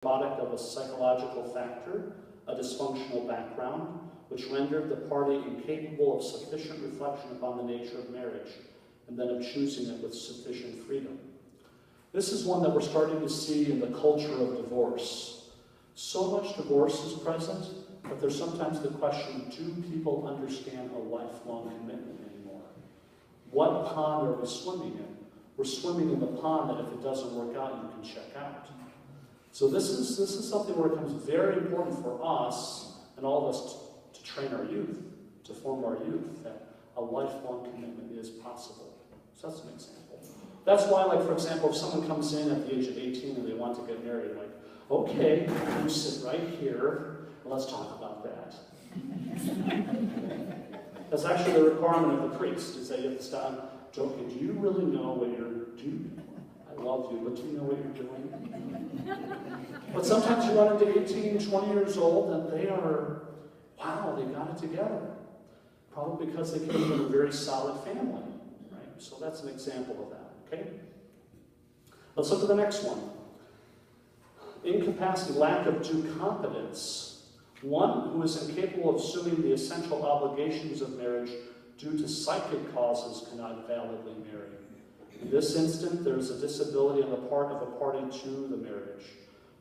product of a psychological factor, a dysfunctional background, which rendered the party incapable of sufficient reflection upon the nature of marriage, and then of choosing it with sufficient freedom. This is one that we're starting to see in the culture of divorce. So much divorce is present, but there's sometimes the question, do people understand a lifelong commitment anymore? What pond are we swimming in? We're swimming in the pond that if it doesn't work out, you can check out. So this is something where it becomes very important for us and all of us to train our youth, to form our youth, that a lifelong commitment is possible. So that's an example. That's why, like, for example, if someone comes in at the age of 18 and they want to get married, like, okay, you sit right here, and let's talk about that. That's actually the requirement of the priest, is that you have to stop, okay, do you really know what you're doing? I love you, but do you know what you're doing? But sometimes you run into 18, 20 years old, and they are, wow, they got it together. Probably because they came from a very solid family, right? So that's an example of that, okay? Let's look at the next one. Incapacity, lack of due competence. One who is incapable of assuming the essential obligations of marriage due to psychic causes cannot validly marry. In this instant, there is a disability on the part of a party to the marriage.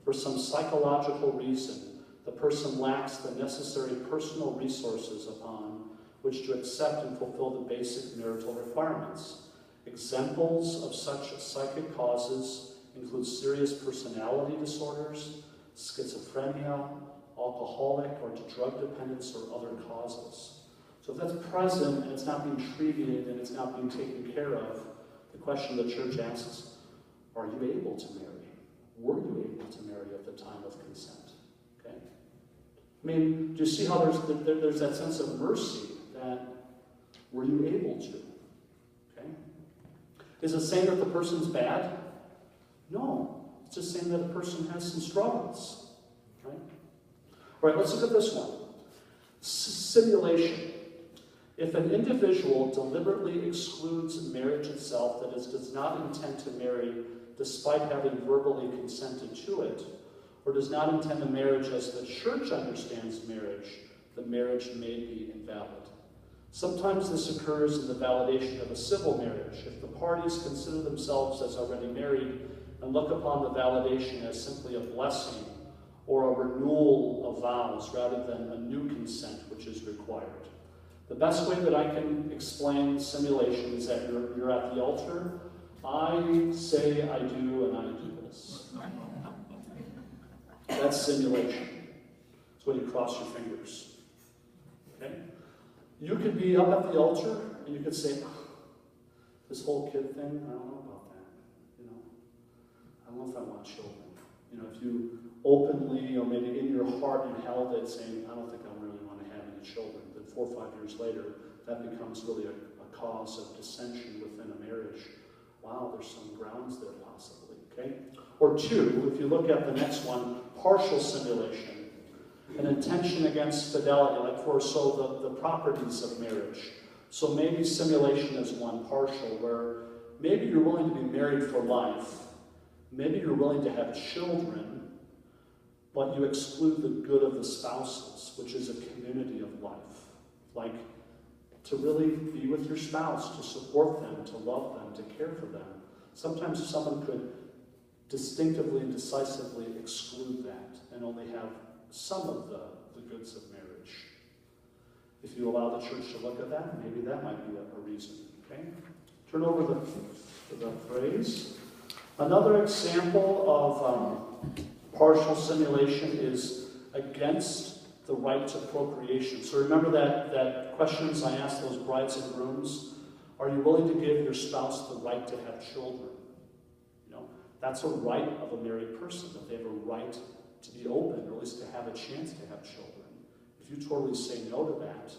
For some psychological reason, the person lacks the necessary personal resources upon which to accept and fulfill the basic marital requirements. Examples of such psychic causes include serious personality disorders, schizophrenia, alcoholic or drug dependence, or other causes. So if that's present and it's not being treated and it's not being taken care of, the question the church asks, are you able to marry? Were you able to marry at the time of consent? Okay? I mean, do you see how there's that sense of mercy that were you able to? Okay? Is it saying that the person's bad? No. It's just saying that a person has some struggles. Right? All right, let's look at this one. Simulation. If an individual deliberately excludes marriage itself, that is, does not intend to marry despite having verbally consented to it, or does not intend a marriage as the church understands marriage, the marriage may be invalid. Sometimes this occurs in the validation of a civil marriage. If the parties consider themselves as already married and look upon the validation as simply a blessing or a renewal of vows rather than a new consent which is required. The best way that I can explain simulation is that you're at the altar. I say I do, and I do this. That's simulation. It's when you cross your fingers. Okay? You could be up at the altar, and you could say, this whole kid thing, I don't know about that. You know, I don't know if I want children. You know, if you openly, or maybe in your heart, you held it saying, I don't think I really want to have any children. Then 4 or 5 years later, that becomes really a cause of dissension within a marriage. Wow, there's some grounds there possibly, okay? Or 2, if you look at the next one, partial simulation. An intention against fidelity, like for the properties of marriage. So maybe simulation is one, partial, where maybe you're willing to be married for life. Maybe you're willing to have children, but you exclude the good of the spouses, which is a community of life. Like, to really be with your spouse, to support them, to love them, to care for them. Sometimes someone could distinctively and decisively exclude that and only have some of the goods of marriage. If you allow the church to look at that, maybe that might be a reason. Okay? Turn over the phrase. Another example of partial simulation is against the right to procreation. So remember that questions I asked those brides and grooms, are you willing to give your spouse the right to have children? You know, that's a right of a married person, that they have a right to be open, or at least to have a chance to have children. If you totally say no to that,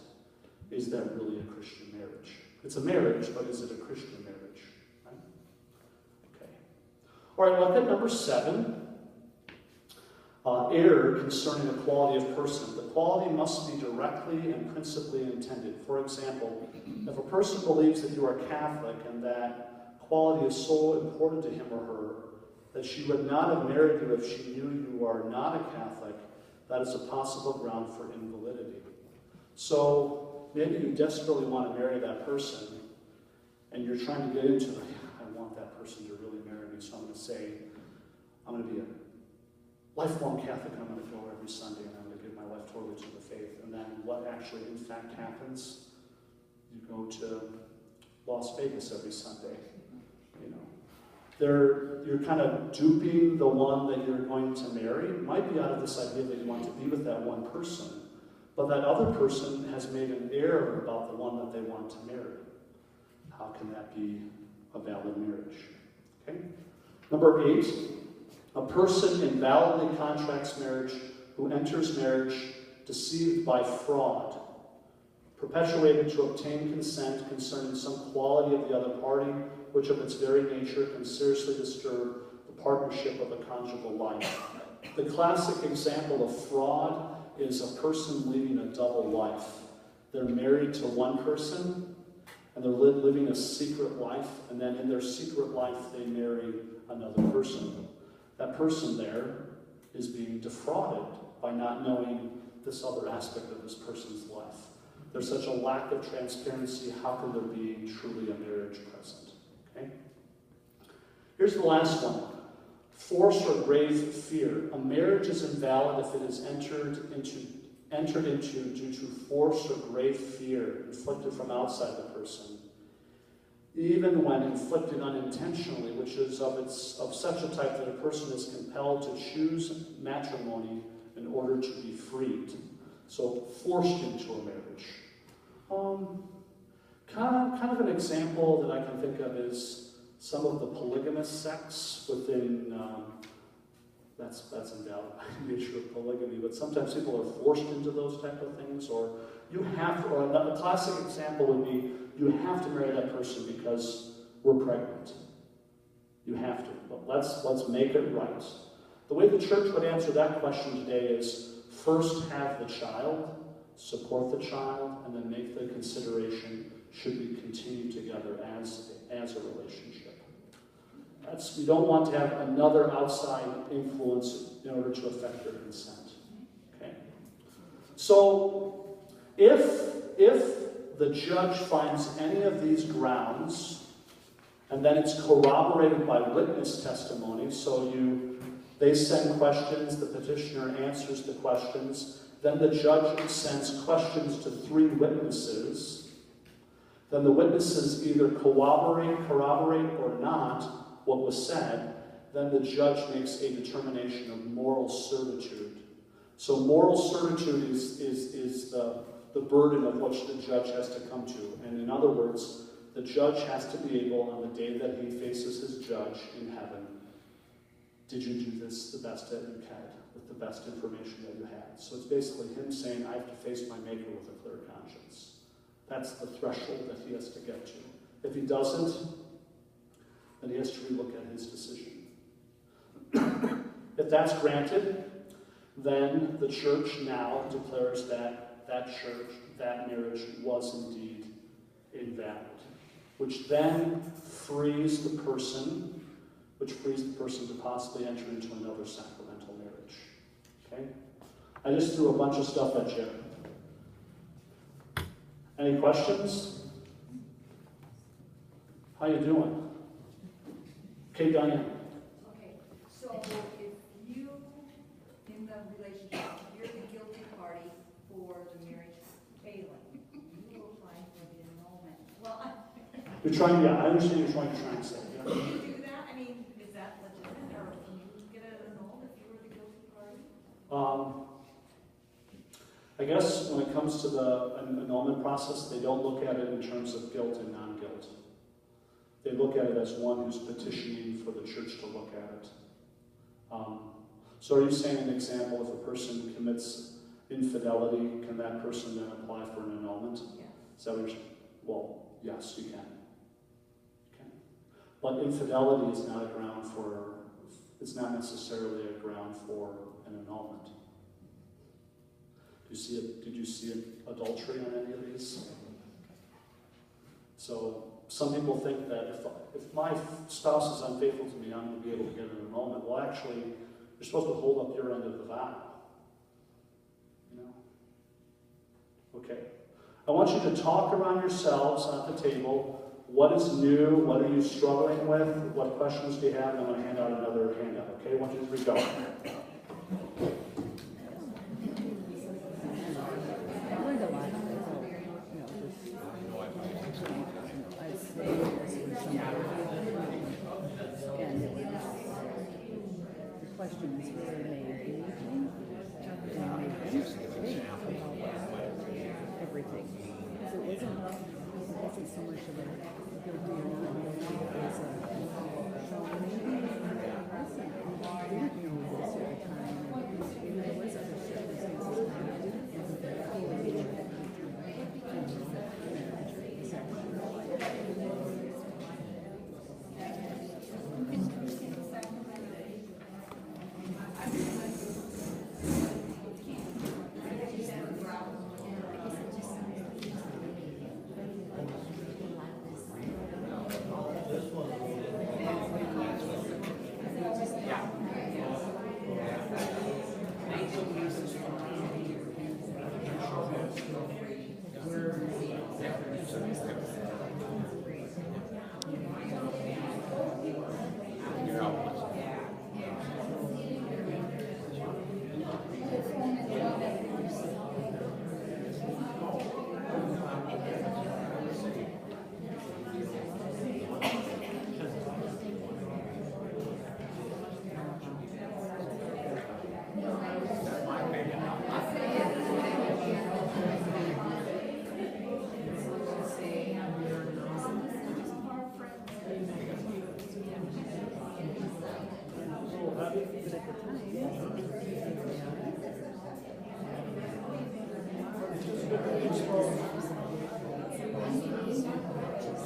is that really a Christian marriage? It's a marriage, but is it a Christian marriage? Right? Okay. All right, look at number 7. Error concerning the quality of person. The quality must be directly and principally intended. For example, if a person believes that you are Catholic and that quality is so important to him or her that she would not have married you if she knew you are not a Catholic, that is a possible ground for invalidity. So maybe you desperately want to marry that person, and you're trying to get into it. I want that person to really marry me, so I'm going to say, I'm going to be a lifelong Catholic, and I'm going to go every Sunday, and I'm going to give my life totally to the faith. And then what actually in fact happens, you go to Las Vegas every Sunday. You know, you're kind of duping the one that you're going to marry. It might be out of this idea that you want to be with that one person, but that other person has made an error about the one that they want to marry. How can that be a valid marriage? Okay. Number 8, a person invalidly contracts marriage who enters marriage deceived by fraud, perpetuated to obtain consent concerning some quality of the other party, which of its very nature can seriously disturb the partnership of a conjugal life. The classic example of fraud is a person leading a double life. They're married to one person, and they're living a secret life, and then in their secret life they marry another person. That person there is being defrauded by not knowing this other aspect of this person's life. There's such a lack of transparency, how can there be truly a marriage present? Okay? Here's the last one. Force or grave fear. A marriage is invalid if it is entered into due to force or grave fear inflicted from outside the person, even when inflicted unintentionally, which is of such a type that a person is compelled to choose matrimony in order to be freed. So forced into a marriage. Kind of an example that I can think of is some of the polygamous sects within, that's invalid by the nature of polygamy, but sometimes people are forced into those type of things, or you have to, or a classic example would be, you have to marry that person because we're pregnant. You have to, but let's make it right. The way the church would answer that question today is, first have the child, support the child, and then make the consideration, should we continue together as a relationship. We don't want to have another outside influence in order to affect your consent. Okay? So, if the judge finds any of these grounds, and then it's corroborated by witness testimony, so they send questions, the petitioner answers the questions, then the judge sends questions to 3 witnesses, then the witnesses either corroborate or not what was said, then the judge makes a determination of moral certitude. So moral certitude is the burden of which the judge has to come to. And in other words, the judge has to be able, on the day that he faces his judge in heaven, did you do this the best that you can, with the best information that you had? So it's basically him saying, I have to face my maker with a clear conscience. That's the threshold that he has to get to. If he doesn't, then he has to relook at his decision. If that's granted, then the church now declares that that marriage was indeed invalid, which then frees the person to possibly enter into another sacramental marriage. Okay? I just threw a bunch of stuff at you. Any questions? How you doing? Okay, Diane. Okay, so if you, in the relationship, you're the guilty party for the marriage failing, you will apply for the annulment. Well, You're trying, yeah, I understand you're trying to say. Yeah. can you do that? I mean, is that legitimate, or can you get it annulled if you were the guilty party? I guess when it comes to the annulment process, they don't look at it in terms of guilt and non-guilt. They look at it as one who's petitioning for the church to look at it. So are you saying an example, if a person commits infidelity, can that person then apply for an annulment? Yeah. Is that what you're saying? Well, yes, you can. But infidelity is not a ground for, it's not necessarily a ground for an annulment. Did you see adultery on any of these? So some people think that if my spouse is unfaithful to me, I'm going to be able to get an annulment. Well, actually, you're supposed to hold up your end of the vow. You know? Okay. I want you to talk around yourselves at the table. What is new? What are you struggling with? What questions do you have? And I'm going to hand out another handout. Okay? 1, 2, 3, go. Questions really made anything and made them think about everything. So it wasn't so much of a guilty or not guilty, it was maybe I didn't know this at the time, and maybe there was other circumstances that I didn't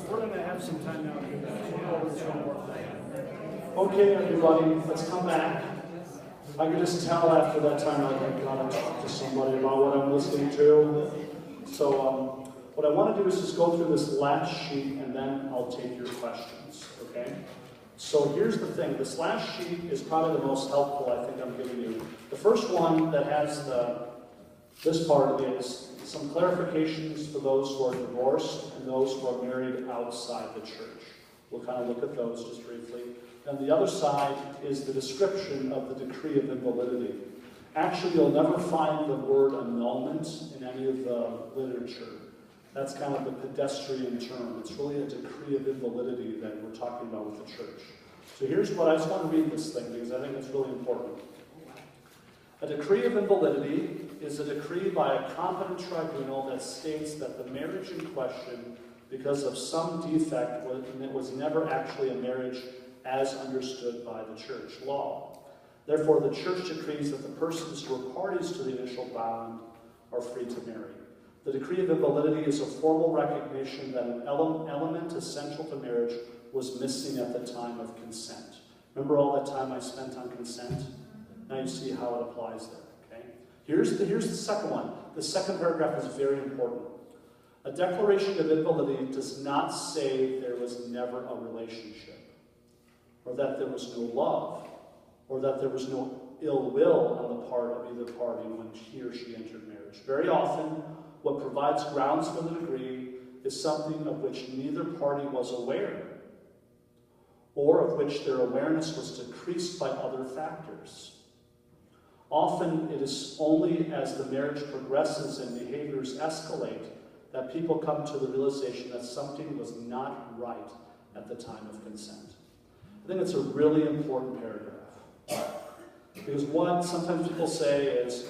We're going to have some time now to do that. So we'll go over this one more thing. Okay, everybody, let's come back. I can just tell after that time I can kind of talk to somebody about what I'm listening to. So what I want to do is just go through this last sheet and then I'll take your questions, okay? So here's the thing. This last sheet is probably the most helpful I think I'm giving you. The first one that has this part is some clarifications for those who are divorced and those who are married outside the church. We'll kind of look at those just briefly. And the other side is the description of the decree of invalidity. Actually, you'll never find the word annulment in any of the literature. That's kind of the pedestrian term. It's really a decree of invalidity that we're talking about with the church. So here's what I just want to read this thing because I think it's really important. A decree of invalidity is a decree by a competent tribunal that states that the marriage in question, because of some defect, was never actually a marriage as understood by the church law. Therefore, the church decrees that the persons who are parties to the initial bond are free to marry. The decree of invalidity is a formal recognition that an element essential to marriage was missing at the time of consent. Remember all that time I spent on consent? Now you see how it applies there, okay? Here's the second one. The second paragraph is very important. A declaration of invalidity does not say there was never a relationship, or that there was no love, or that there was no ill will on the part of either party when he or she entered marriage. Very often, what provides grounds for the decree is something of which neither party was aware, or of which their awareness was decreased by other factors. Often, it is only as the marriage progresses and behaviors escalate that people come to the realization that something was not right at the time of consent. I think it's a really important paragraph. Because what sometimes people say is,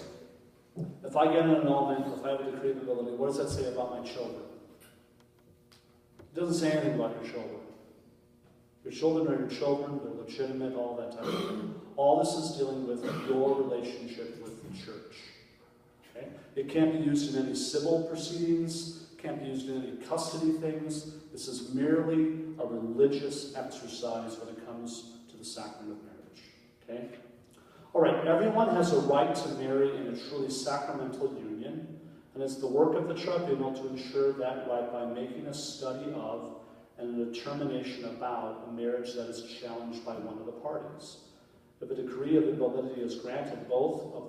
if I get an annulment, if I have a decree of invalidity, what does that say about my children? It doesn't say anything about your children. Your children are your children, they're legitimate, all that type of thing. All this is dealing with your relationship with the church. Okay? It can't be used in any civil proceedings, can't be used in any custody things. This is merely a religious exercise when it comes to the sacrament of marriage. Okay? All right, everyone has a right to marry in a truly sacramental union, and it's the work of the tribunal to ensure that right by making a study of and a determination about a marriage that is challenged by one of the parties. If a degree of invalidity is granted, both of